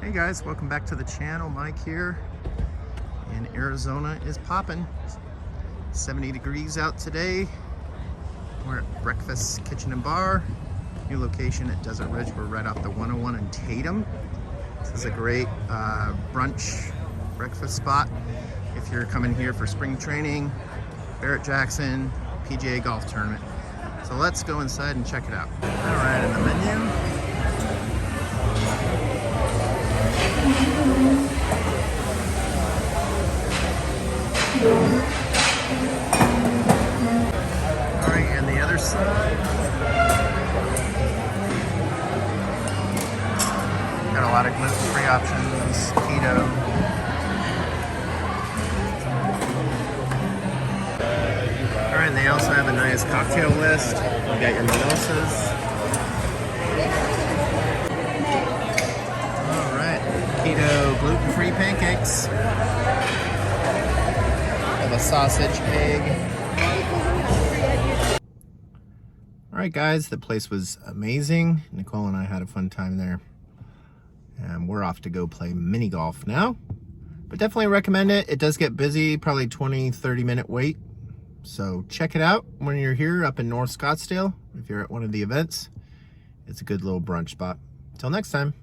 Hey guys, welcome back to the channel. Mike here, and Arizona is popping. 70 degrees out today. We're at Breakfast Kitchen and Bar. New location at Desert Ridge. We're right off the 101 in Tatum. This is a great brunch breakfast spot if you're coming here for spring training, Barrett Jackson, PGA golf tournament. So let's go inside and check it out. All right, in the menu. Alright, and the other side. Got a lot of gluten-free options, keto. Alright, and they also have a nice cocktail list. You got your mimosas. Keto gluten-free pancakes. Have a sausage, egg. All right, guys, the place was amazing. Nicole and I had a fun time there. And we're off to go play mini golf now. But definitely recommend it. It does get busy, probably 20-30 minute wait. So check it out when you're here up in North Scottsdale. If you're at one of the events, it's a good little brunch spot. Till next time.